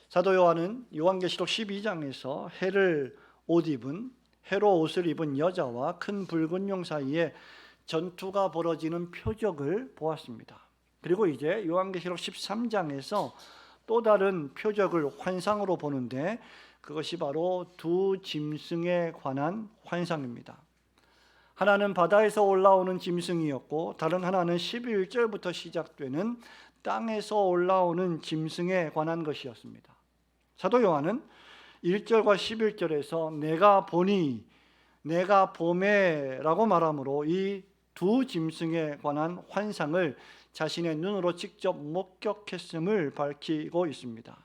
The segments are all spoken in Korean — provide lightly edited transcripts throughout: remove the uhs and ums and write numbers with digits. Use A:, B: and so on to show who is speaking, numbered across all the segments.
A: 사도 요한은 요한계시록 12장에서 해로 옷을 입은 여자와 큰 붉은 용 사이에 전투가 벌어지는 표적을 보았습니다. 그리고 이제 요한계시록 13장에서 또 다른 표적을 환상으로 보는데, 그것이 바로 두 짐승에 관한 환상입니다. 하나는 바다에서 올라오는 짐승이었고, 다른 하나는 11절부터 시작되는 땅에서 올라오는 짐승에 관한 것이었습니다. 사도 요한은 1절과 11절에서 내가 보니, 내가 보매 라고 말하므로 이 두 짐승에 관한 환상을 자신의 눈으로 직접 목격했음을 밝히고 있습니다.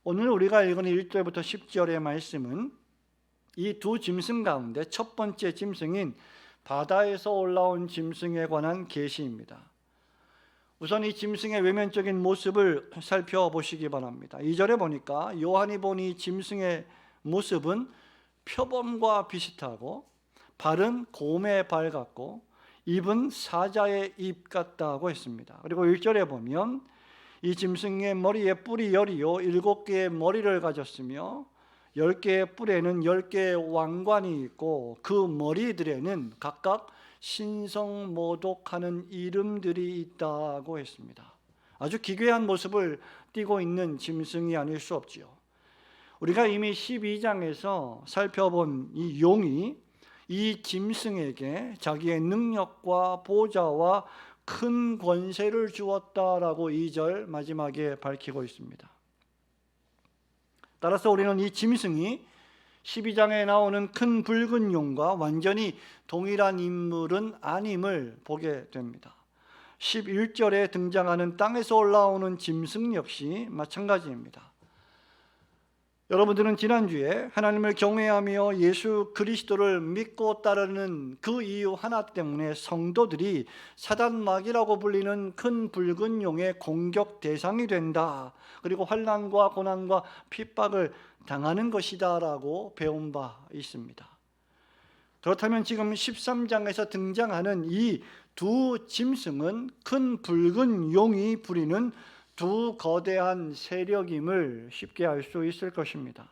A: 오늘 우리가 읽은 1절부터 10절의 말씀은 이 두 짐승 가운데 첫 번째 짐승인 바다에서 올라온 짐승에 관한 계시입니다. 우선 이 짐승의 외면적인 모습을 살펴보시기 바랍니다. 2절에 보니까 요한이 본 이 짐승의 모습은 표범과 비슷하고, 발은 곰의 발 같고, 입은 사자의 입 같다고 했습니다. 그리고 1절에 보면 이 짐승의 머리에 뿔이 10이요 7개의 머리를 가졌으며 10개의 뿔에는 10개의 왕관이 있고, 그 머리들에는 각각 신성모독하는 이름들이 있다고 했습니다. 아주 기괴한 모습을 띠고 있는 짐승이 아닐 수 없지요. 우리가 이미 12장에서 살펴본 이 용이 이 짐승에게 자기의 능력과 보좌와 큰 권세를 주었다라고 2절 마지막에 밝히고 있습니다. 따라서 우리는 이 짐승이 12장에 나오는 큰 붉은 용과 완전히 동일한 인물은 아님을 보게 됩니다. 11절에 등장하는 땅에서 올라오는 짐승 역시 마찬가지입니다. 여러분들은 지난주에 하나님을 경외하며 예수 그리스도를 믿고 따르는 그 이유 하나 때문에 성도들이 사단마귀라고 불리는 큰 붉은 용의 공격 대상이 된다, 그리고 환난과 고난과 핍박을 당하는 것이다 라고 배운 바 있습니다. 그렇다면 지금 13장에서 등장하는 이 두 짐승은 큰 붉은 용이 부리는 두 거대한 세력임을 쉽게 알 수 있을 것입니다.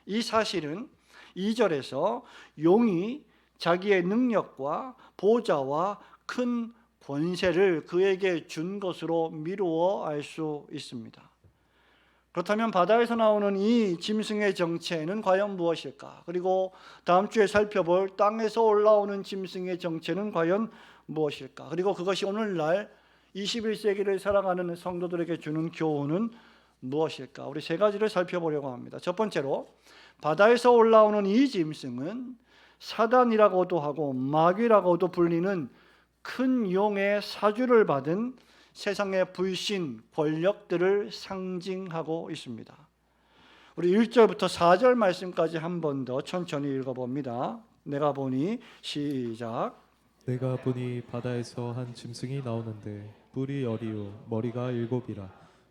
A: 이 사실은 2절에서 용이 자기의 능력과 보좌와 큰 권세를 그에게 준 것으로 미루어 알 수 있습니다. 그렇다면 바다에서 나오는 이 짐승의 정체는 과연 무엇일까? 그리고 다음 주에 살펴볼 땅에서 올라오는 짐승의 정체는 과연 무엇일까? 그리고 그것이 오늘날 21세기를 살아가는 성도들에게 주는 교훈은 무엇일까? 우리 세 가지를 살펴보려고 합니다. 첫 번째로, 바다에서 올라오는 이 짐승은 사단이라고도 하고 마귀라고도 불리는 큰 용의 사주를 받은 세상의 불신 권력들을 상징하고 있습니다. 우리 1절부터 4절 말씀까지 한 번 더 천천히 읽어봅니다. 내가 보니, 시작.
B: 내가 보니 바다에서 한 짐승이 나오는데 뿔이 10이요 머리가 7이라.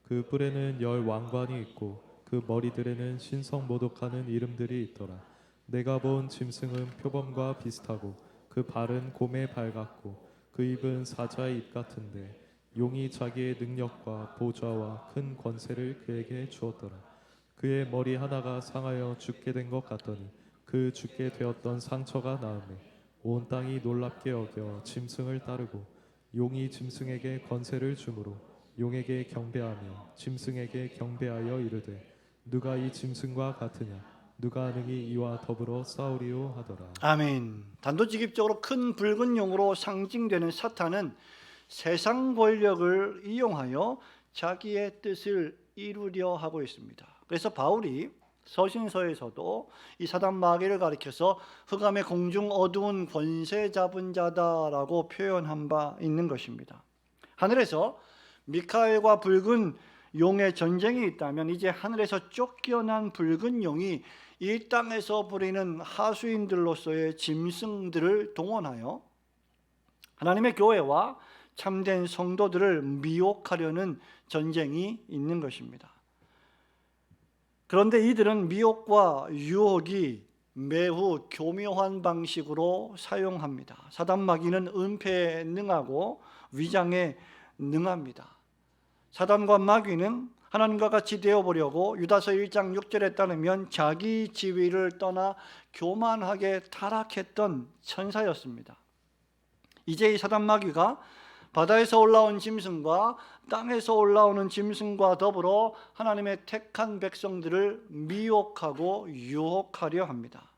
B: 그 뿔에는 10 왕관이 있고 그 머리들에는 신성모독하는 이름들이 있더라. 내가 본 짐승은 표범과 비슷하고 그 발은 곰의 발 같고 그 입은 사자의 입 같은데, 용이 자기의 능력과 보좌와 큰 권세를 그에게 주었더라. 그의 머리 하나가 상하여 죽게 된 것 같더니 그 죽게 되었던 상처가 나음에 온 땅이 놀랍게 여겨 짐승을 따르고, 용이 짐승에게 권세를 주므로 용에게 경배하며 짐승에게 경배하여 이르되, 누가 이 짐승과 같으냐? 누가 능히 이와 더불어 싸우리요 하더라.
A: 아멘. 단도직입적으로 큰 붉은 용으로 상징되는 사탄은 세상 권력을 이용하여 자기의 뜻을 이루려 하고 있습니다. 그래서 바울이 서신서에서도 이 사단 마귀를 가리켜서 흑암의 공중 어두운 권세 잡은 자다라고 표현한 바 있는 것입니다. 하늘에서 미카엘과 붉은 용의 전쟁이 있다면, 이제 하늘에서 쫓겨난 붉은 용이 이 땅에서 부리는 하수인들로서의 짐승들을 동원하여 하나님의 교회와 참된 성도들을 미혹하려는 전쟁이 있는 것입니다. 그런데 이들은 미혹과 유혹이 매우 교묘한 방식으로 사용합니다. 사단 마귀는 은폐에 능하고 위장에 능합니다. 사단과 마귀는 하나님과 같이 되어보려고 유다서 1장 6절에 따르면 자기 지위를 떠나 교만하게 타락했던 천사였습니다. 이제 이 사단 마귀가 바다에서 올라온 짐승과 땅에서 올라오는 짐승과 더불어 하나님의 택한 백성들을 미혹하고 유혹하려 합니다.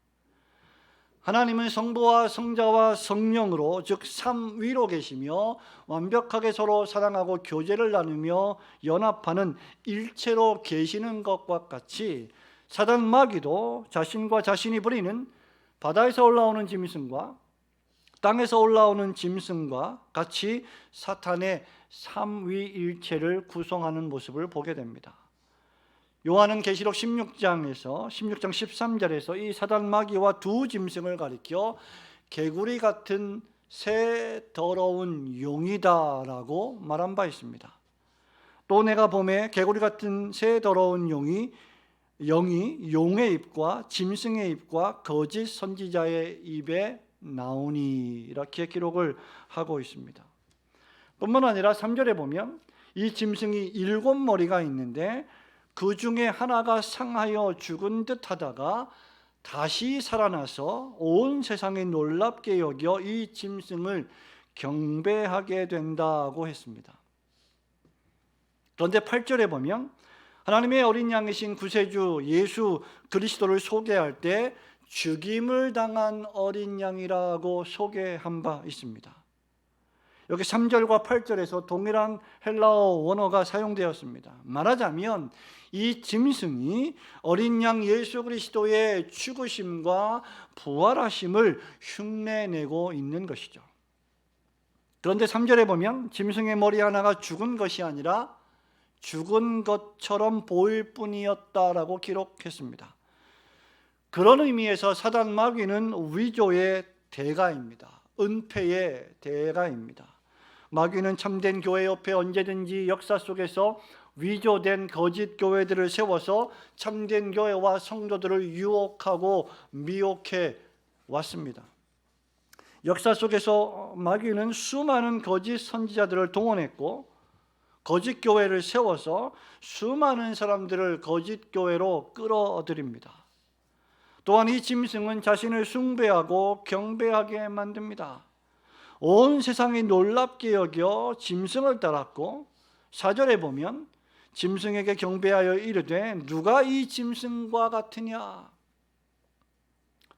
A: 하나님은 성부와 성자와 성령으로 즉 삼위로 계시며 완벽하게 서로 사랑하고 교제를 나누며 연합하는 일체로 계시는 것과 같이 사단 마귀도 자신과 자신이 부리는 바다에서 올라오는 짐승과 땅에서 올라오는 짐승과 같이 사탄의 삼위일체를 구성하는 모습을 보게 됩니다. 요한은 계시록 16장 13절에서 이 사단 마귀와 두 짐승을 가리켜 개구리 같은 새 더러운 용이다라고 말한 바 있습니다. 또 내가 보매 개구리 같은 새 더러운 영이 용의 입과 짐승의 입과 거짓 선지자의 입에 나오니 이렇게 기록을 하고 있습니다. 뿐만 아니라 3절에 보면 이 짐승이 7머리가 있는데 그 중에 하나가 상하여 죽은 듯 하다가 다시 살아나서 온 세상이 놀랍게 여겨 이 짐승을 경배하게 된다고 했습니다. 그런데 8절에 보면 하나님의 어린 양이신 구세주 예수 그리스도를 소개할 때 죽임을 당한 어린 양이라고 소개한 바 있습니다. 여기 3절과 8절에서 동일한 헬라어 원어가 사용되었습니다. 말하자면 이 짐승이 어린 양 예수 그리스도의 죽으심과 부활하심을 흉내내고 있는 것이죠. 그런데 3절에 보면 짐승의 머리 하나가 죽은 것이 아니라 죽은 것처럼 보일 뿐이었다라고 기록했습니다. 그런 의미에서 사단 마귀는 위조의 대가입니다. 은폐의 대가입니다. 마귀는 참된 교회 옆에 언제든지 역사 속에서 위조된 거짓 교회들을 세워서 참된 교회와 성도들을 유혹하고 미혹해 왔습니다. 역사 속에서 마귀는 수많은 거짓 선지자들을 동원했고 거짓 교회를 세워서 수많은 사람들을 거짓 교회로 끌어들입니다. 또한 이 짐승은 자신을 숭배하고 경배하게 만듭니다. 온 세상이 놀랍게 여겨 짐승을 따랐고 4절에 보면 짐승에게 경배하여 이르되 누가 이 짐승과 같으냐,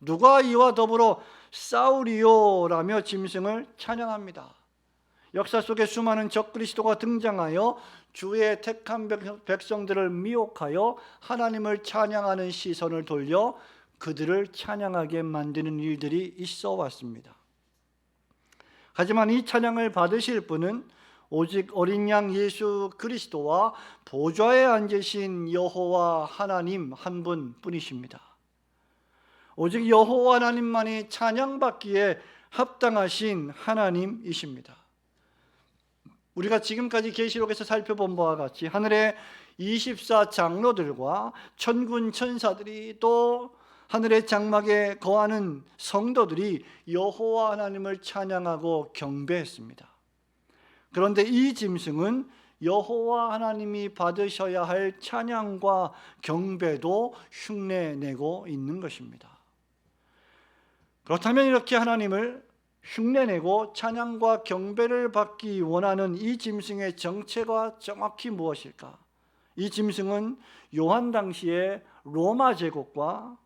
A: 누가 이와 더불어 싸우리요 라며 짐승을 찬양합니다. 역사 속에 수많은 적그리스도가 등장하여 주의 택한 백성들을 미혹하여 하나님을 찬양하는 시선을 돌려 그들을 찬양하게 만드는 일들이 있어 왔습니다. 하지만 이 찬양을 받으실 분은 오직 어린 양 예수 그리스도와 보좌에 앉으신 여호와 하나님 한 분뿐이십니다. 오직 여호와 하나님만이 찬양받기에 합당하신 하나님이십니다. 우리가 지금까지 계시록에서 살펴본 바와 같이 하늘의 24장로들과 천군 천사들이 또 하늘의 장막에 거하는 성도들이 여호와 하나님을 찬양하고 경배했습니다. 그런데 이 짐승은 여호와 하나님이 받으셔야 할 찬양과 경배도 흉내내고 있는 것입니다. 그렇다면 이렇게 하나님을 흉내내고 찬양과 경배를 받기 원하는 이 짐승의 정체가 정확히 무엇일까? 이 짐승은 요한 당시의 로마 제국과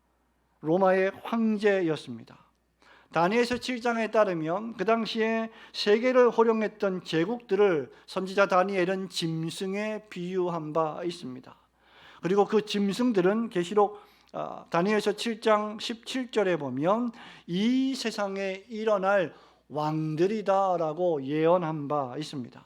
A: 로마의 황제였습니다. 다니엘서 7장에 따르면 그 당시에 세계를 호령했던 제국들을 선지자 다니엘은 짐승에 비유한 바 있습니다. 그리고 그 짐승들은 계시록 다니엘서 7장 17절에 보면 이 세상에 일어날 왕들이다라고 예언한 바 있습니다.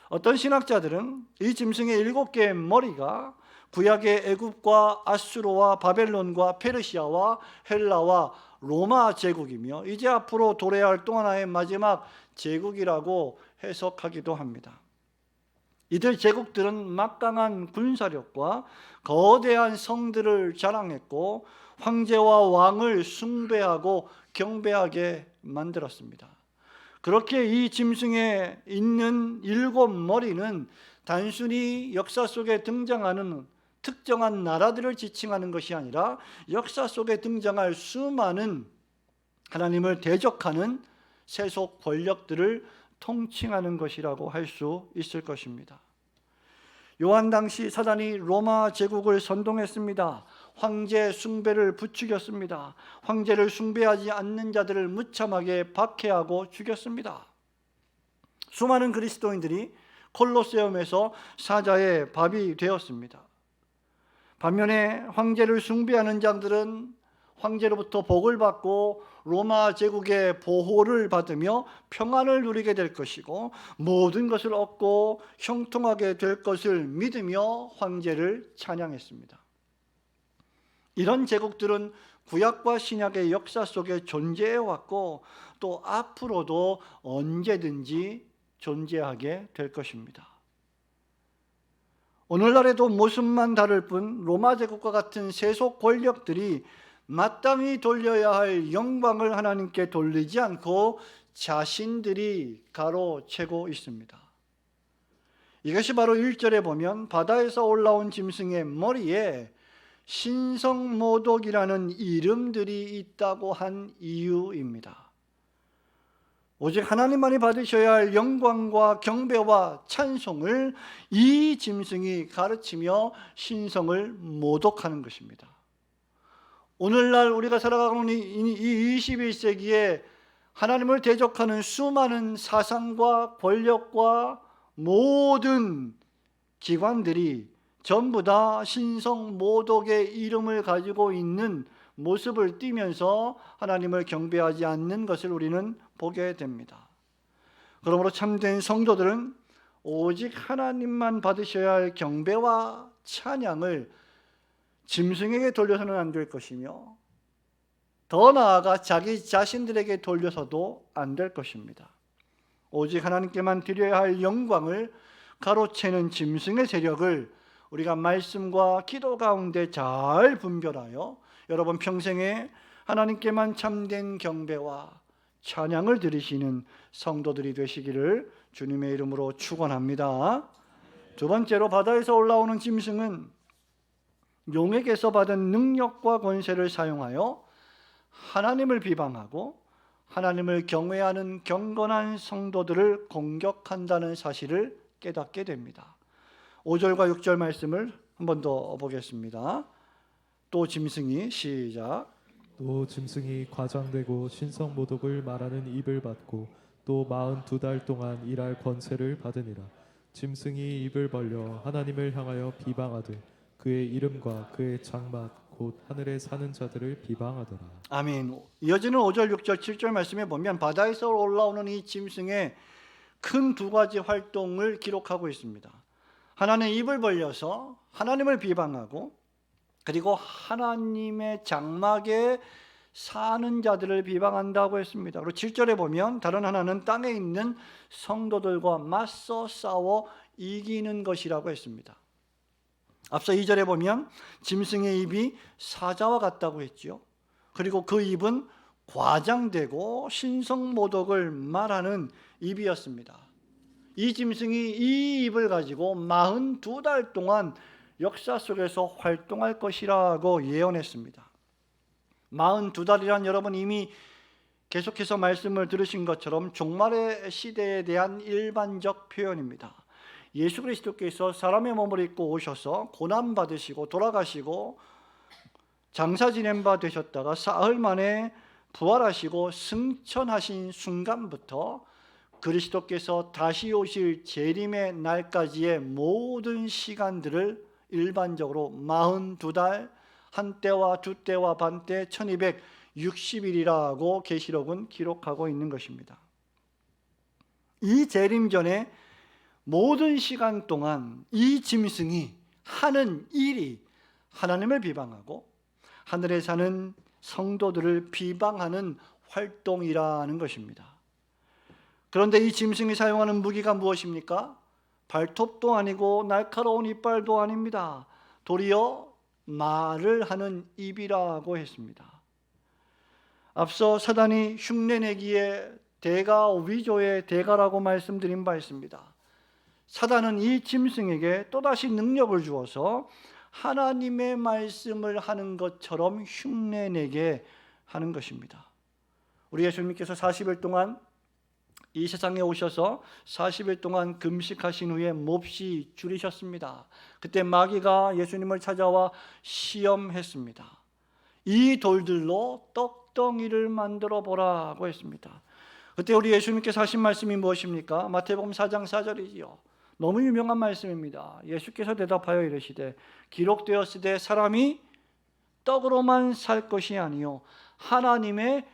A: 어떤 신학자들은 이 짐승의 7개의 머리가 구약의 애굽과 아수르와 바벨론과 페르시아와 헬라와 로마 제국이며 이제 앞으로 도래할 또 하나의 마지막 제국이라고 해석하기도 합니다. 이들 제국들은 막강한 군사력과 거대한 성들을 자랑했고 황제와 왕을 숭배하고 경배하게 만들었습니다. 그렇게 이 짐승에 있는 7머리는 단순히 역사 속에 등장하는 특정한 나라들을 지칭하는 것이 아니라 역사 속에 등장할 수많은 하나님을 대적하는 세속 권력들을 통칭하는 것이라고 할 수 있을 것입니다. 요한 당시 사단이 로마 제국을 선동했습니다. 황제 숭배를 부추겼습니다. 황제를 숭배하지 않는 자들을 무참하게 박해하고 죽였습니다. 수많은 그리스도인들이 콜로세움에서 사자의 밥이 되었습니다. 반면에 황제를 숭배하는 자들은 황제로부터 복을 받고 로마 제국의 보호를 받으며 평안을 누리게 될 것이고 모든 것을 얻고 형통하게 될 것을 믿으며 황제를 찬양했습니다. 이런 제국들은 구약과 신약의 역사 속에 존재해 왔고 또 앞으로도 언제든지 존재하게 될 것입니다. 오늘날에도 모습만 다를 뿐 로마 제국과 같은 세속 권력들이 마땅히 돌려야 할 영광을 하나님께 돌리지 않고 자신들이 가로채고 있습니다. 이것이 바로 1절에 보면 바다에서 올라온 짐승의 머리에 신성모독이라는 이름들이 있다고 한 이유입니다. 오직 하나님만이 받으셔야 할 영광과 경배와 찬송을 이 짐승이 가르치며 신성을 모독하는 것입니다. 오늘날 우리가 살아가고 있는 이 21세기에 하나님을 대적하는 수많은 사상과 권력과 모든 기관들이 전부 다 신성 모독의 이름을 가지고 있는 모습을 띠면서 하나님을 경배하지 않는 것을 우리는 보게 됩니다. 그러므로 참된 성도들은 오직 하나님만 받으셔야 할 경배와 찬양을 짐승에게 돌려서는 안 될 것이며 더 나아가 자기 자신들에게 돌려서도 안 될 것입니다. 오직 하나님께만 드려야 할 영광을 가로채는 짐승의 세력을 우리가 말씀과 기도 가운데 잘 분별하여 여러분 평생에 하나님께만 참된 경배와 찬양을 드리시는 성도들이 되시기를 주님의 이름으로 축원합니다. 두 번째로 바다에서 올라오는 짐승은 용에게서 받은 능력과 권세를 사용하여 하나님을 비방하고 하나님을 경외하는 경건한 성도들을 공격한다는 사실을 깨닫게 됩니다. 5절과 6절 말씀을 한 번 더 보겠습니다. 또 짐승이 시작.
B: 또 짐승이 과장되고 신성모독을 말하는 입을 받고 또 42달 동안 일할 권세를 받으니라. 짐승이 입을 벌려 하나님을 향하여 비방하되 그의 이름과 그의 장막 곧 하늘에 사는 자들을 비방하더라.
A: 아멘. 이어지는 5절, 6절, 7절 말씀에 보면 바다에서 올라오는 이 짐승의 큰 두 가지 활동을 기록하고 있습니다. 하나는 입을 벌려서 하나님을 비방하고 그리고 하나님의 장막에 사는 자들을 비방한다고 했습니다. 그리고 7절에 보면 다른 하나는 땅에 있는 성도들과 맞서 싸워 이기는 것이라고 했습니다. 앞서 2절에 보면 짐승의 입이 사자와 같다고 했죠. 그리고 그 입은 과장되고 신성모독을 말하는 입이었습니다. 이 짐승이 이 입을 가지고 42달 동안 역사 속에서 활동할 것이라고 예언했습니다. 42달이란 여러분 이미 계속해서 말씀을 들으신 것처럼 종말의 시대에 대한 일반적 표현입니다. 예수 그리스도께서 사람의 몸을 입고 오셔서 고난받으시고 돌아가시고 장사 지낸 바 되셨다가 사흘 만에 부활하시고 승천하신 순간부터 그리스도께서 다시 오실 재림의 날까지의 모든 시간들을 일반적으로 42달, 한 때와 두 때와 반 때 1260일이라고 계시록은 기록하고 있는 것입니다. 이 재림 전에 모든 시간 동안 이 짐승이 하는 일이 하나님을 비방하고 하늘에 사는 성도들을 비방하는 활동이라는 것입니다. 그런데 이 짐승이 사용하는 무기가 무엇입니까? 발톱도 아니고 날카로운 이빨도 아닙니다. 도리어 말을 하는 입이라고 했습니다. 앞서 사단이 흉내내기에 대가 위조의 대가라고 말씀드린 바 있습니다. 사단은 이 짐승에게 또다시 능력을 주어서 하나님의 말씀을 하는 것처럼 흉내내게 하는 것입니다. 우리 예수님께서 40일 동안 이 세상에 오셔서 40일 동안 금식하신 후에 몹시 줄이셨습니다. 그때 마귀가 예수님을 찾아와 시험했습니다. 이 돌들로 떡덩이를 만들어 보라고 했습니다. 그때 우리 예수님께서 하신 말씀이 무엇입니까? 마태복음 4장 4절이지요. 너무 유명한 말씀입니다. 예수께서 대답하여 이르시되 기록되었으되 사람이 떡으로만 살 것이 아니요 하나님의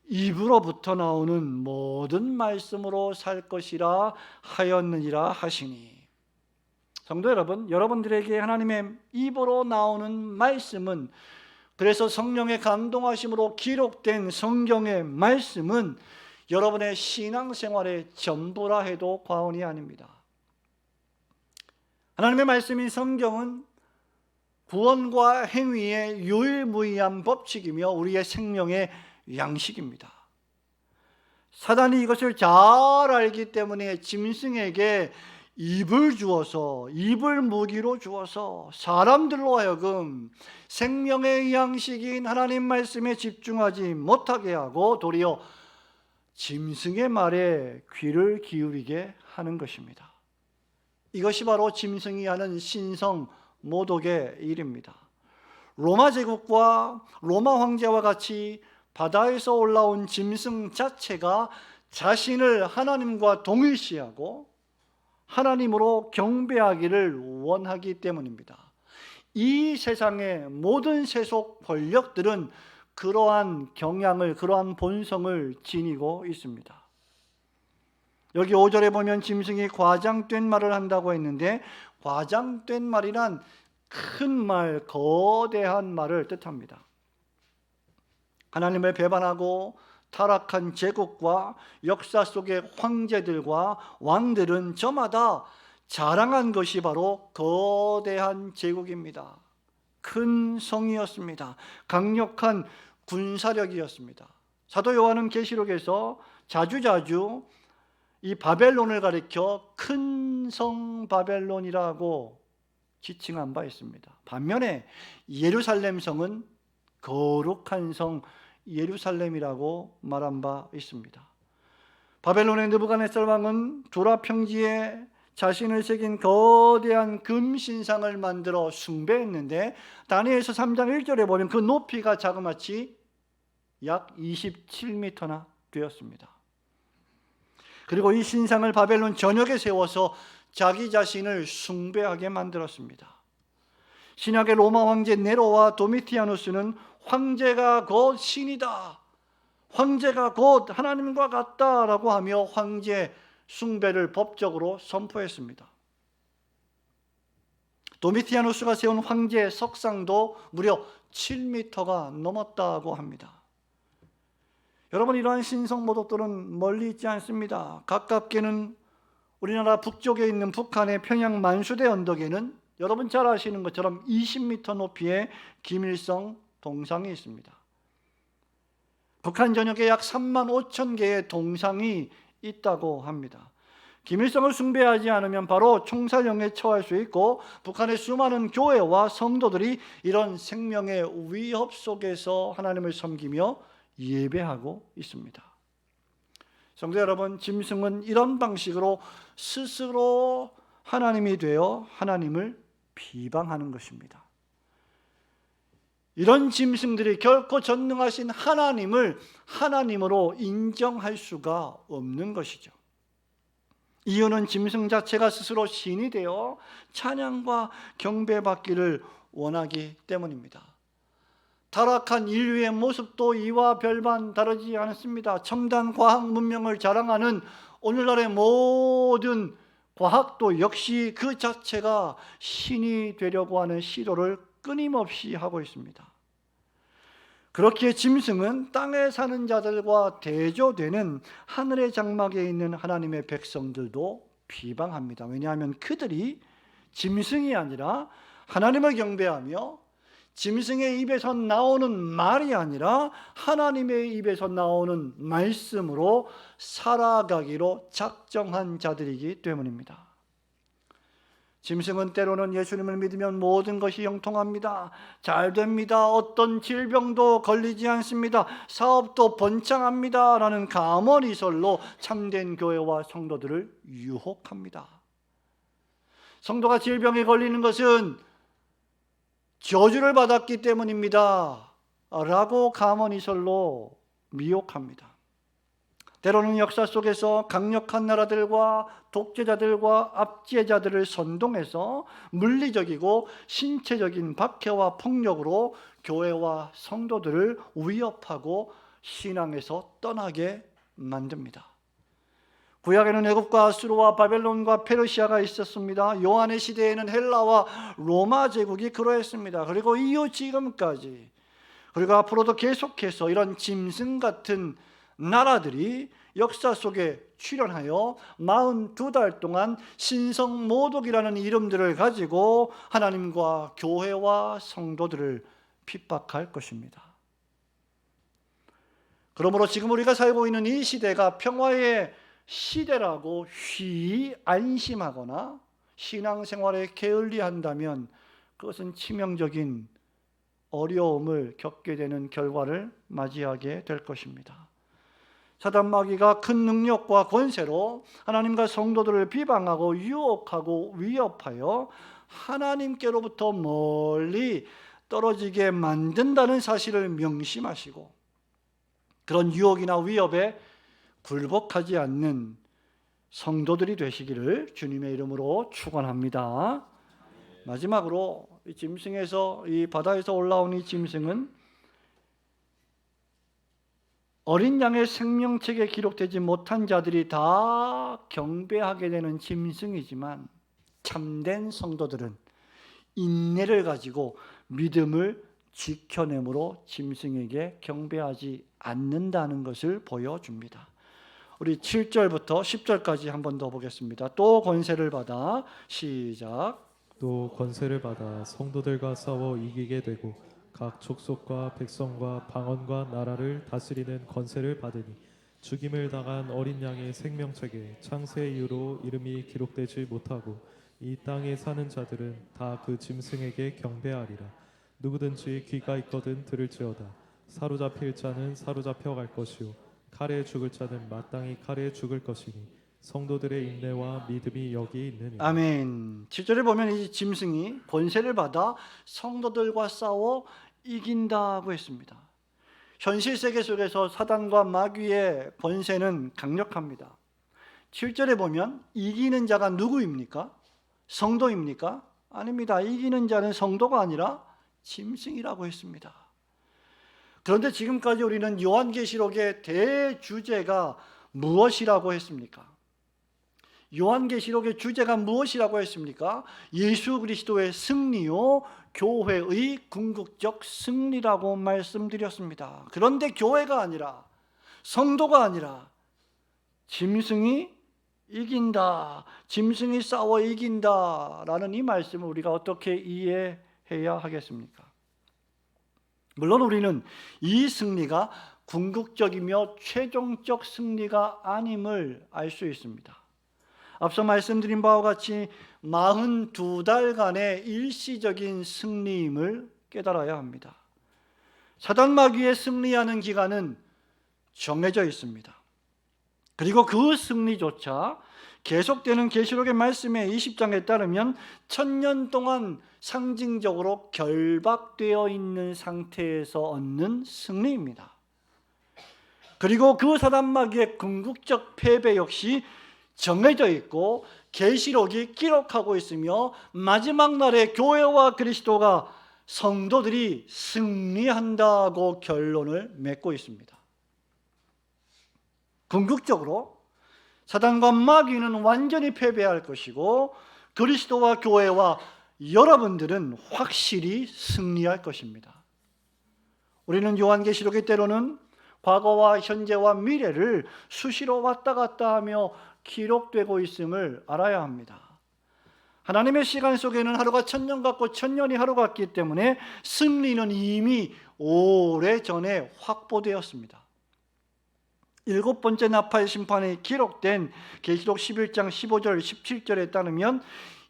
A: 입으로부터 나오는 모든 말씀으로 살 것이라 하였느니라 하시니. 성도 여러분, 여러분들에게 하나님의 입으로 나오는 말씀은, 그래서 성령의 감동하심으로 기록된 성경의 말씀은 여러분의 신앙생활의 전부라 해도 과언이 아닙니다. 하나님의 말씀인 성경은 구원과 행위의 유일무이한 법칙이며 우리의 생명의 양식입니다. 사단이 이것을 잘 알기 때문에 짐승에게 입을 주어서, 입을 무기로 주어서 사람들로 하여금 생명의 양식인 하나님 말씀에 집중하지 못하게 하고 도리어 짐승의 말에 귀를 기울이게 하는 것입니다. 이것이 바로 짐승이 하는 신성 모독의 일입니다. 로마 제국과 로마 황제와 같이 바다에서 올라온 짐승 자체가 자신을 하나님과 동일시하고 하나님으로 경배하기를 원하기 때문입니다. 이 세상의 모든 세속 권력들은 그러한 경향을, 그러한 본성을 지니고 있습니다. 여기 5절에 보면 짐승이 과장된 말을 한다고 했는데, 과장된 말이란 큰 말, 거대한 말을 뜻합니다. 하나님을 배반하고 타락한 제국과 역사 속의 황제들과 왕들은 저마다 자랑한 것이 바로 거대한 제국입니다. 큰 성이었습니다. 강력한 군사력이었습니다. 사도 요한은 계시록에서 자주자주 이 바벨론을 가리켜 큰 성 바벨론이라고 지칭한 바 있습니다. 반면에 예루살렘 성은 거룩한 성 예루살렘이라고 말한 바 있습니다. 바벨론의 느부갓네살 왕은 조라 평지에 자신을 새긴 거대한 금신상을 만들어 숭배했는데, 다니엘서 3장 1절에 보면 그 높이가 자그마치 약 27m나 되었습니다. 그리고 이 신상을 바벨론 전역에 세워서 자기 자신을 숭배하게 만들었습니다. 신약의 로마 황제 네로와 도미티아누스는 황제가 곧 신이다, 황제가 곧 하나님과 같다라고 하며 황제 숭배를 법적으로 선포했습니다. 도미티아누스가 세운 황제 석상도 무려 7m가 넘었다고 합니다. 여러분, 이러한 신성 모독들은 멀리 있지 않습니다. 가깝게는 우리나라 북쪽에 있는 북한의 평양 만수대 언덕에는 여러분 잘 아시는 것처럼 20m 높이의 김일성 동상이 있습니다. 북한 전역에 약 3만 5천 개의 동상이 있다고 합니다. 김일성을 숭배하지 않으면 바로 총살령에 처할 수 있고, 북한의 수많은 교회와 성도들이 이런 생명의 위협 속에서 하나님을 섬기며 예배하고 있습니다. 성도 여러분, 짐승은 이런 방식으로 스스로 하나님이 되어 하나님을 비방하는 것입니다. 이런 짐승들이 결코 전능하신 하나님을 하나님으로 인정할 수가 없는 것이죠. 이유는 짐승 자체가 스스로 신이 되어 찬양과 경배받기를 원하기 때문입니다. 타락한 인류의 모습도 이와 별반 다르지 않습니다. 첨단 과학 문명을 자랑하는 오늘날의 모든 과학도 역시 그 자체가 신이 되려고 하는 시도를 끊임없이 하고 있습니다. 그렇기에 짐승은 땅에 사는 자들과 대조되는 하늘의 장막에 있는 하나님의 백성들도 비방합니다. 왜냐하면 그들이 짐승이 아니라 하나님을 경배하며 짐승의 입에서 나오는 말이 아니라 하나님의 입에서 나오는 말씀으로 살아가기로 작정한 자들이기 때문입니다. 짐승은 때로는 예수님을 믿으면 모든 것이 형통합니다. 잘 됩니다. 어떤 질병도 걸리지 않습니다. 사업도 번창합니다. 라는 감언이설로 참된 교회와 성도들을 유혹합니다. 성도가 질병에 걸리는 것은 저주를 받았기 때문입니다. 라고 감언이설로 미혹합니다. 때로는 역사 속에서 강력한 나라들과 독재자들과 압제자들을 선동해서 물리적이고 신체적인 박해와 폭력으로 교회와 성도들을 위협하고 신앙에서 떠나게 만듭니다. 구약에는 애굽과 아수르와 바벨론과 페르시아가 있었습니다. 요한의 시대에는 헬라와 로마 제국이 그러했습니다. 그리고 이후 지금까지, 그리고 앞으로도 계속해서 이런 짐승 같은 나라들이 역사 속에 출현하여 42달 동안 신성모독이라는 이름들을 가지고 하나님과 교회와 성도들을 핍박할 것입니다. 그러므로 지금 우리가 살고 있는 이 시대가 평화의 시대라고 쉬이 안심하거나 신앙생활에 게을리한다면 그것은 치명적인 어려움을 겪게 되는 결과를 맞이하게 될 것입니다. 사단 마귀가 큰 능력과 권세로 하나님과 성도들을 비방하고 유혹하고 위협하여 하나님께로부터 멀리 떨어지게 만든다는 사실을 명심하시고 그런 유혹이나 위협에 굴복하지 않는 성도들이 되시기를 주님의 이름으로 축원합니다. 마지막으로 이 짐승에서, 이 바다에서 올라온 이 짐승은 어린 양의 생명책에 기록되지 못한 자들이 다 경배하게 되는 짐승이지만 참된 성도들은 인내를 가지고 믿음을 지켜내므로 짐승에게 경배하지 않는다는 것을 보여줍니다. 우리 7절부터 10절까지 한 번 더 보겠습니다. 또 권세를 받아, 시작.
B: 또 권세를 받아 성도들과 싸워 이기게 되고 각 족속과 백성과 방언과 나라를 다스리는 권세를 받으니 죽임을 당한 어린 양의 생명책에 창세 이후로 이름이 기록되지 못하고 이 땅에 사는 자들은 다 그 짐승에게 경배하리라. 누구든지 귀가 있거든 들을지어다. 사로잡힐 자는 사로잡혀 갈 것이요 칼에 죽을 자는 마땅히 칼에 죽을 것이니 성도들의 인내와 믿음이 여기 있느니라.
A: 아멘. 7절에 보면 이 짐승이 권세를 받아 성도들과 싸워 이긴다고 했습니다. 현실 세계 속에서 사단과 마귀의 권세는 강력합니다. 7절에 보면 이기는 자가 누구입니까? 성도입니까? 아닙니다. 이기는 자는 성도가 아니라 짐승이라고 했습니다. 그런데 지금까지 우리는 요한계시록의 대주제가 무엇이라고 했습니까? 요한계시록의 주제가 무엇이라고 했습니까? 예수 그리스도의 승리요 교회의 궁극적 승리라고 말씀드렸습니다. 그런데 교회가 아니라, 성도가 아니라 짐승이 이긴다, 짐승이 싸워 이긴다라는 이 말씀을 우리가 어떻게 이해해야 하겠습니까? 물론 우리는 이 승리가 궁극적이며 최종적 승리가 아님을 알 수 있습니다. 앞서 말씀드린 바와 같이 42달간의 일시적인 승리임을 깨달아야 합니다. 사단 마귀에 승리하는 기간은 정해져 있습니다. 그리고 그 승리조차 계속되는 계시록의 말씀의 20장에 따르면 1000년 동안 상징적으로 결박되어 있는 상태에서 얻는 승리입니다. 그리고 그 사단 마귀의 궁극적 패배 역시 정해져 있고 계시록이 기록하고 있으며 마지막 날에 교회와 그리스도가 성도들이 승리한다고 결론을 맺고 있습니다. 궁극적으로 사단과 마귀는 완전히 패배할 것이고 그리스도와 교회와 여러분들은 확실히 승리할 것입니다. 우리는 요한계시록의 때로는 과거와 현재와 미래를 수시로 왔다 갔다 하며 기록되고 있음을 알아야 합니다. 하나님의 시간 속에는 하루가 1000년 같고 1000년이 하루 같기 때문에 승리는 이미 오래전에 확보되었습니다. 7번째 나팔 심판이 기록된 계시록 11장 15절 17절에 따르면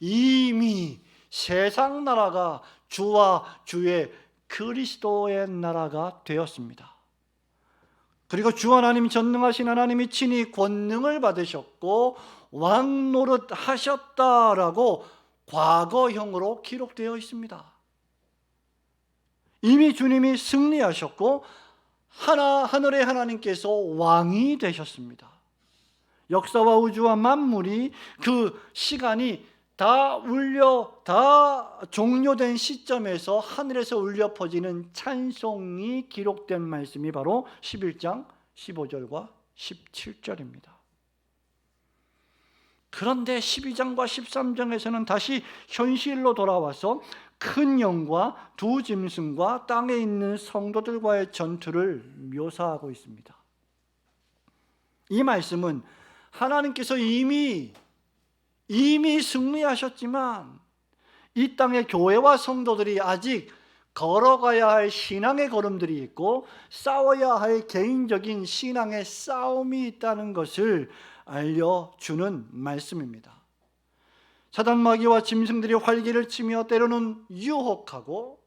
A: 이미 세상 나라가 주와 주의 그리스도의 나라가 되었습니다. 그리고 주 하나님, 전능하신 하나님이 친히 권능을 받으셨고 왕 노릇 하셨다라고 과거형으로 기록되어 있습니다. 이미 주님이 승리하셨고 하늘의 하나님께서 왕이 되셨습니다. 역사와 우주와 만물이 그 시간이 다 종료된 시점에서 하늘에서 울려 퍼지는 찬송이 기록된 말씀이 바로 11장 15절과 17절입니다. 그런데 12장과 13장에서는 다시 현실로 돌아와서 큰 영과 두 짐승과 땅에 있는 성도들과의 전투를 묘사하고 있습니다. 이 말씀은 하나님께서 이미 승리하셨지만 이 땅의 교회와 성도들이 아직 걸어가야 할 신앙의 걸음들이 있고 싸워야 할 개인적인 신앙의 싸움이 있다는 것을 알려주는 말씀입니다. 사단 마귀와 짐승들이 활기를 치며 때로는 유혹하고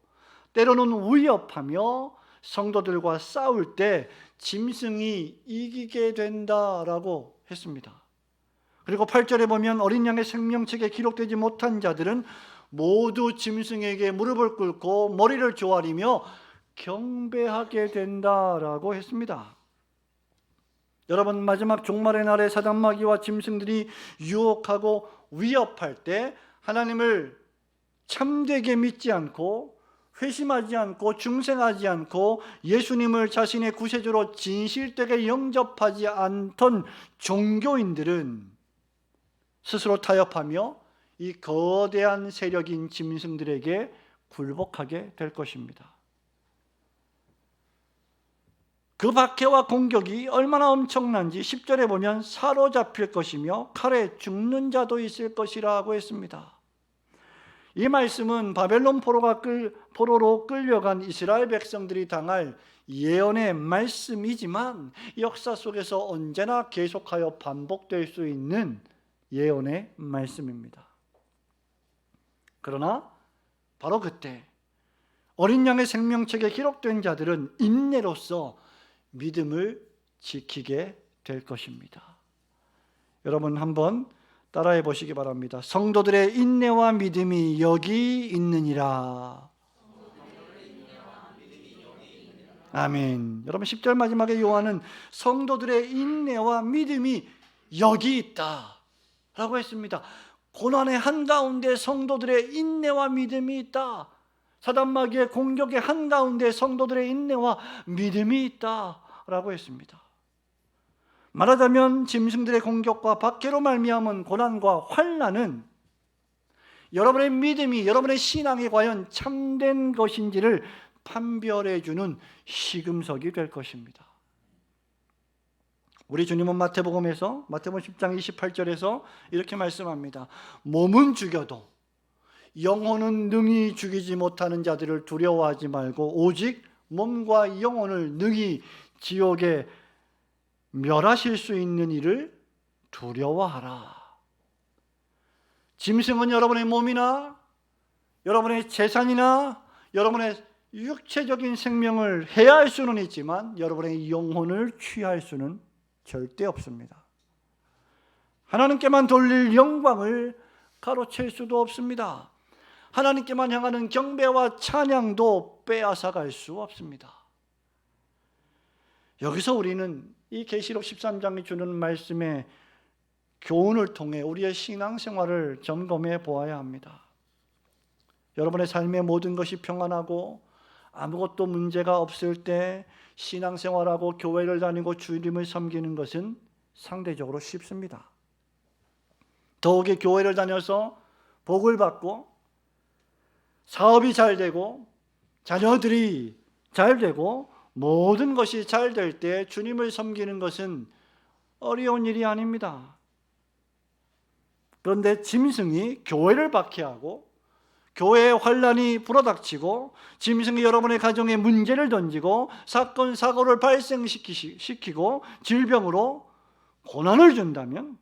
A: 때로는 위협하며 성도들과 싸울 때 짐승이 이기게 된다라고 했습니다. 그리고 8절에 보면 어린 양의 생명책에 기록되지 못한 자들은 모두 짐승에게 무릎을 꿇고 머리를 조아리며 경배하게 된다라고 했습니다. 여러분, 마지막 종말의 날에 사단 마귀와 짐승들이 유혹하고 위협할 때 하나님을 참되게 믿지 않고 회심하지 않고 중생하지 않고 예수님을 자신의 구세주로 진실되게 영접하지 않던 종교인들은 스스로 타협하며 이 거대한 세력인 짐승들에게 굴복하게 될 것입니다. 그 박해와 공격이 얼마나 엄청난지 10절에 보면 사로잡힐 것이며 칼에 죽는 자도 있을 것이라고 했습니다. 이 말씀은 바벨론 포로로 끌려간 이스라엘 백성들이 당할 예언의 말씀이지만 역사 속에서 언제나 계속하여 반복될 수 있는 예언의 말씀입니다. 그러나 바로 그때 어린 양의 생명책에 기록된 자들은 인내로서 믿음을 지키게 될 것입니다. 여러분 한번 따라해 보시기 바랍니다. 성도들의 인내와 믿음이 여기 있느니라. 아멘. 여러분 10절 마지막에 요한은 성도들의 인내와 믿음이 여기 있다 라고 했습니다. 고난의 한가운데 성도들의 인내와 믿음이 있다. 사단 마귀의 공격의 한가운데 성도들의 인내와 믿음이 있다라고 했습니다. 말하자면 짐승들의 공격과 박해로 말미암은 고난과 환난은 여러분의 믿음이, 여러분의 신앙이 과연 참된 것인지를 판별해 주는 시금석이 될 것입니다. 우리 주님은 마태복음 10장 28절에서 이렇게 말씀합니다. 몸은 죽여도 영혼은 능히 죽이지 못하는 자들을 두려워하지 말고 오직 몸과 영혼을 능히 지옥에 멸하실 수 있는 이를 두려워하라. 짐승은 여러분의 몸이나 여러분의 재산이나 여러분의 육체적인 생명을 해할 수는 있지만 여러분의 영혼을 취할 수는 절대 없습니다. 하나님께만 돌릴 영광을 가로챌 수도 없습니다. 하나님께만 향하는 경배와 찬양도 빼앗아갈 수 없습니다. 여기서 우리는 이 계시록 13장이 주는 말씀의 교훈을 통해 우리의 신앙생활을 점검해 보아야 합니다. 여러분의 삶의 모든 것이 평안하고 아무것도 문제가 없을 때 신앙생활하고 교회를 다니고 주님을 섬기는 것은 상대적으로 쉽습니다. 더욱이 교회를 다녀서 복을 받고 사업이 잘 되고 자녀들이 잘 되고 모든 것이 잘 될 때 주님을 섬기는 것은 어려운 일이 아닙니다. 그런데 짐승이 교회를 박해하고 교회의 환란이 불어닥치고 짐승이 여러분의 가정에 문제를 던지고 사건 사고를 발생시키고 질병으로 고난을 준다면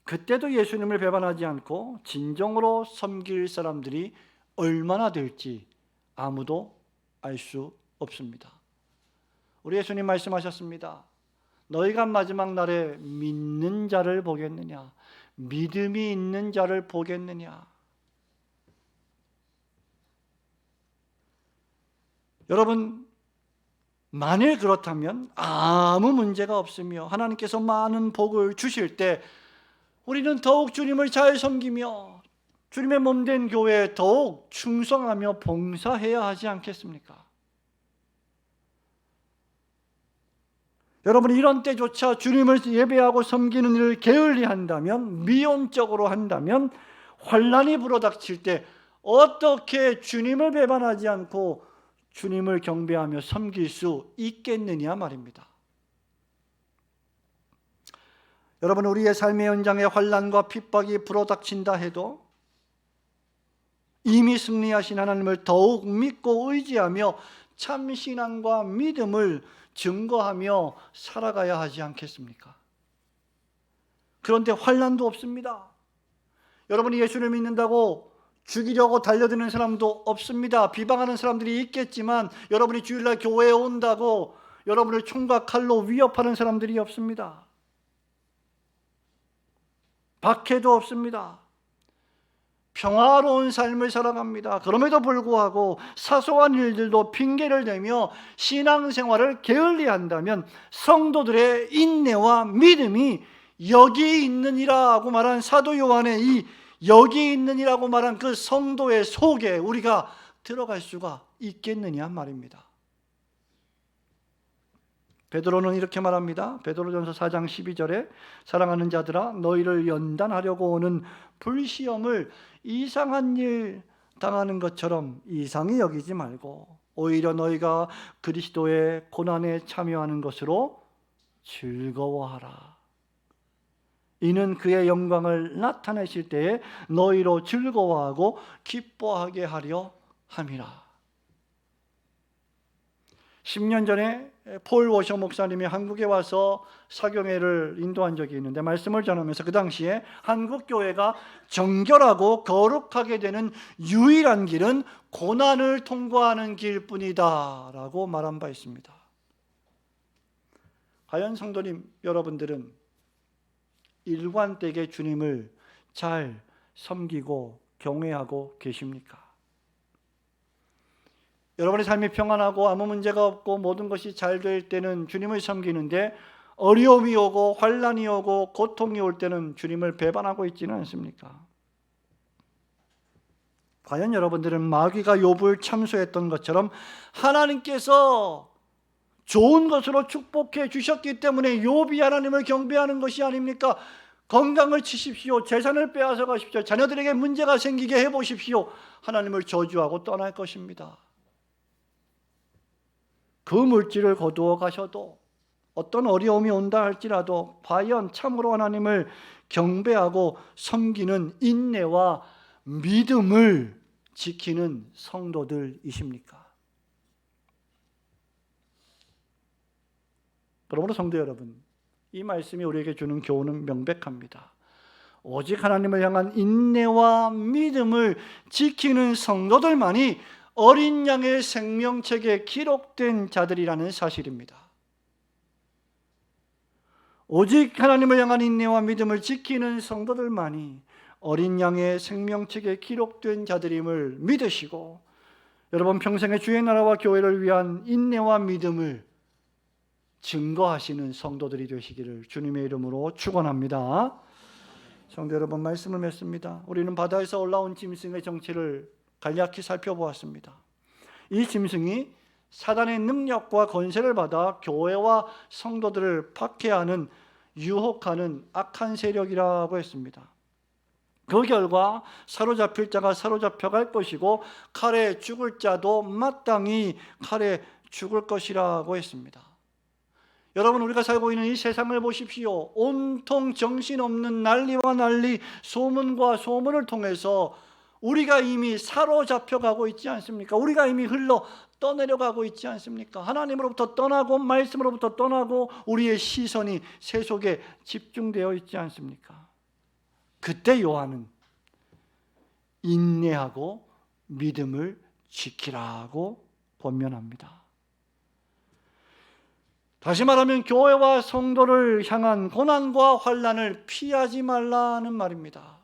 A: 그때도 예수님을 배반하지 않고 진정으로 섬길 사람들이 얼마나 될지 아무도 알 수 없습니다. 우리 예수님 말씀하셨습니다. 너희가 마지막 날에 믿는 자를 보겠느냐? 믿음이 있는 자를 보겠느냐? 여러분, 만일 그렇다면 아무 문제가 없으며 하나님께서 많은 복을 주실 때 우리는 더욱 주님을 잘 섬기며 주님의 몸된 교회에 더욱 충성하며 봉사해야 하지 않겠습니까? 여러분, 이런 때조차 주님을 예배하고 섬기는 일을 게을리 한다면, 미온적으로 한다면 환난이 불어닥칠 때 어떻게 주님을 배반하지 않고 주님을 경배하며 섬길 수 있겠느냐 말입니다. 여러분, 우리의 삶의 현장에 환난과 핍박이 불어닥친다 해도 이미 승리하신 하나님을 더욱 믿고 의지하며 참 신앙과 믿음을 증거하며 살아가야 하지 않겠습니까? 그런데 환난도 없습니다. 여러분이 예수를 믿는다고 죽이려고 달려드는 사람도 없습니다. 비방하는 사람들이 있겠지만 여러분이 주일날 교회에 온다고 여러분을 총과 칼로 위협하는 사람들이 없습니다. 박해도 없습니다. 평화로운 삶을 살아갑니다. 그럼에도 불구하고 사소한 일들도 핑계를 대며 신앙생활을 게을리한다면 성도들의 인내와 믿음이 여기 있느니라고 말한 사도 요한의 이 여기 있느니라고 말한 그 성도의 속에 우리가 들어갈 수가 있겠느냐 말입니다. 베드로는 이렇게 말합니다. 베드로전서 4장 12절에 사랑하는 자들아 너희를 연단하려고 오는 불시험을 이상한 일 당하는 것처럼 이상히 여기지 말고 오히려 너희가 그리스도의 고난에 참여하는 것으로 즐거워하라. 이는 그의 영광을 나타내실 때에 너희로 즐거워하고 기뻐하게 하려 함이라. 10년 전에 폴 워셔 목사님이 한국에 와서 사경회를 인도한 적이 있는데 말씀을 전하면서 그 당시에 한국 교회가 정결하고 거룩하게 되는 유일한 길은 고난을 통과하는 길뿐이다 라고 말한 바 있습니다. 과연 성도님 여러분들은 일관되게 주님을 잘 섬기고 경외하고 계십니까? 여러분의 삶이 평안하고 아무 문제가 없고 모든 것이 잘 될 때는 주님을 섬기는데 어려움이 오고 환난이 오고 고통이 올 때는 주님을 배반하고 있지는 않습니까? 과연 여러분들은 마귀가 욥을 참소했던 것처럼 하나님께서 좋은 것으로 축복해 주셨기 때문에 욥이 하나님을 경배하는 것이 아닙니까? 건강을 치십시오. 재산을 빼앗아 가십시오. 자녀들에게 문제가 생기게 해보십시오. 하나님을 저주하고 떠날 것입니다. 그 물질을 거두어 가셔도 어떤 어려움이 온다 할지라도 과연 참으로 하나님을 경배하고 섬기는 인내와 믿음을 지키는 성도들이십니까? 그러므로 성도 여러분, 이 말씀이 우리에게 주는 교훈은 명백합니다. 오직 하나님을 향한 인내와 믿음을 지키는 성도들만이 어린 양의 생명책에 기록된 자들이라는 사실입니다. 오직 하나님을 향한 인내와 믿음을 지키는 성도들만이 어린 양의 생명책에 기록된 자들임을 믿으시고 여러분 평생의 주의 나라와 교회를 위한 인내와 믿음을 증거하시는 성도들이 되시기를 주님의 이름으로 축원합니다. 성도 여러분, 말씀을 맺습니다. 우리는 바다에서 올라온 짐승의 정체를 간략히 살펴보았습니다. 이 짐승이 사단의 능력과 권세를 받아 교회와 성도들을 박해하는 유혹하는 악한 세력이라고 했습니다. 그 결과 사로잡힐 자가 사로잡혀갈 것이고 칼에 죽을 자도 마땅히 칼에 죽을 것이라고 했습니다. 여러분, 우리가 살고 있는 이 세상을 보십시오. 온통 정신없는 난리와 난리, 소문과 소문을 통해서 우리가 이미 사로잡혀가고 있지 않습니까? 우리가 이미 흘러 떠내려가고 있지 않습니까? 하나님으로부터 떠나고 말씀으로부터 떠나고 우리의 시선이 세속에 집중되어 있지 않습니까? 그때 요한은 인내하고 믿음을 지키라고 권면합니다. 다시 말하면 교회와 성도를 향한 고난과 환난을 피하지 말라는 말입니다.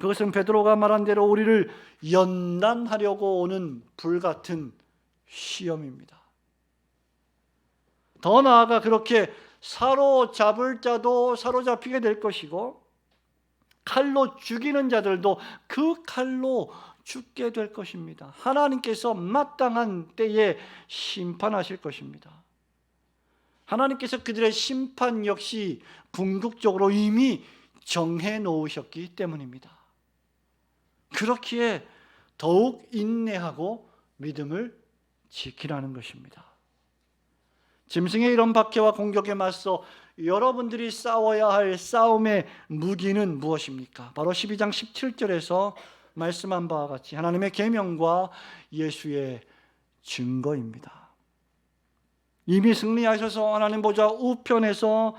A: 그것은 베드로가 말한 대로 우리를 연단하려고 오는 불같은 시험입니다. 더 나아가 그렇게 사로잡을 자도 사로잡히게 될 것이고 칼로 죽이는 자들도 그 칼로 죽게 될 것입니다. 하나님께서 마땅한 때에 심판하실 것입니다. 하나님께서 그들의 심판 역시 궁극적으로 이미 정해 놓으셨기 때문입니다. 그렇기에 더욱 인내하고 믿음을 지키라는 것입니다. 짐승의 이런 박해와 공격에 맞서 여러분들이 싸워야 할 싸움의 무기는 무엇입니까? 바로 12장 17절에서 말씀한 바와 같이 하나님의 계명과 예수의 증거입니다. 이미 승리하셔서 하나님 보좌 우편에서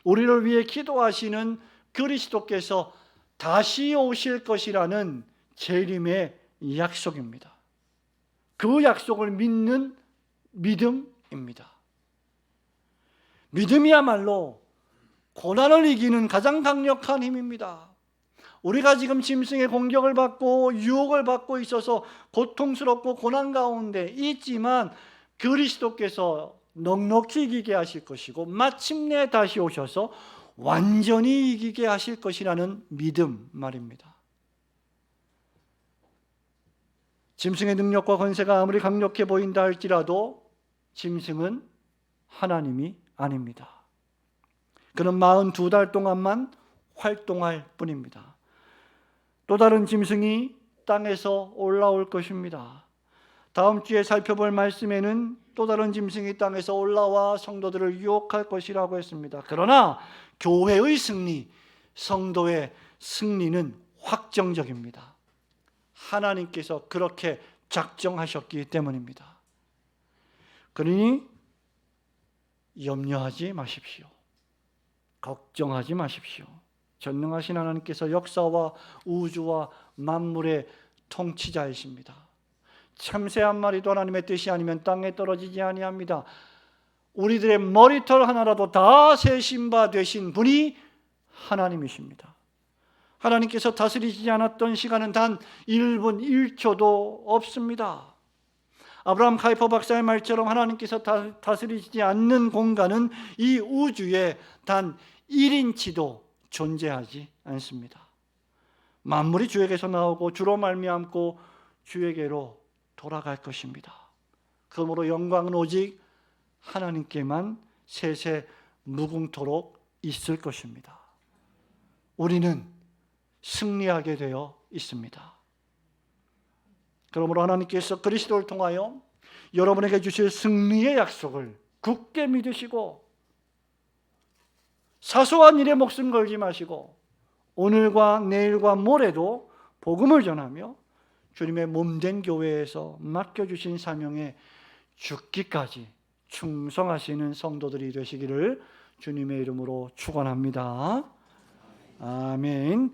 A: 우리를 위해 기도하시는 그리스도께서 다시 오실 것이라는 재림의 약속입니다. 그 약속을 믿는 믿음입니다. 믿음이야말로 고난을 이기는 가장 강력한 힘입니다. 우리가 지금 짐승의 공격을 받고 유혹을 받고 있어서 고통스럽고 고난 가운데 있지만 그리스도께서 넉넉히 이기게 하실 것이고 마침내 다시 오셔서 완전히 이기게 하실 것이라는 믿음 말입니다. 짐승의 능력과 권세가 아무리 강력해 보인다 할지라도 짐승은 하나님이 아닙니다. 그는 42달 동안만 활동할 뿐입니다. 또 다른 짐승이 땅에서 올라올 것입니다. 다음 주에 살펴볼 말씀에는 또 다른 짐승이 땅에서 올라와 성도들을 유혹할 것이라고 했습니다. 그러나 교회의 승리, 성도의 승리는 확정적입니다. 하나님께서 그렇게 작정하셨기 때문입니다. 그러니 염려하지 마십시오. 걱정하지 마십시오. 전능하신 하나님께서 역사와 우주와 만물의 통치자이십니다. 참새 한 마리도 하나님의 뜻이 아니면 땅에 떨어지지 아니합니다. 우리들의 머리털 하나라도 다 세신 바 되신 분이 하나님이십니다. 하나님께서 다스리지 않았던 시간은 단 1분 1초도 없습니다. 아브라함 카이퍼 박사의 말처럼 하나님께서 다스리지 않는 공간은 이 우주에 단 1인치도 존재하지 않습니다. 만물이 주에게서 나오고 주로 말미암고 주에게로 돌아갈 것입니다. 그러므로 영광은 오직 하나님께만 세세 무궁토록 있을 것입니다. 우리는 승리하게 되어 있습니다. 그러므로 하나님께서 그리스도를 통하여 여러분에게 주실 승리의 약속을 굳게 믿으시고 사소한 일에 목숨 걸지 마시고 오늘과 내일과 모레도 복음을 전하며 주님의 몸된 교회에서 맡겨주신 사명에 죽기까지 충성하시는 성도들이 되시기를 주님의 이름으로 축원합니다. 아멘.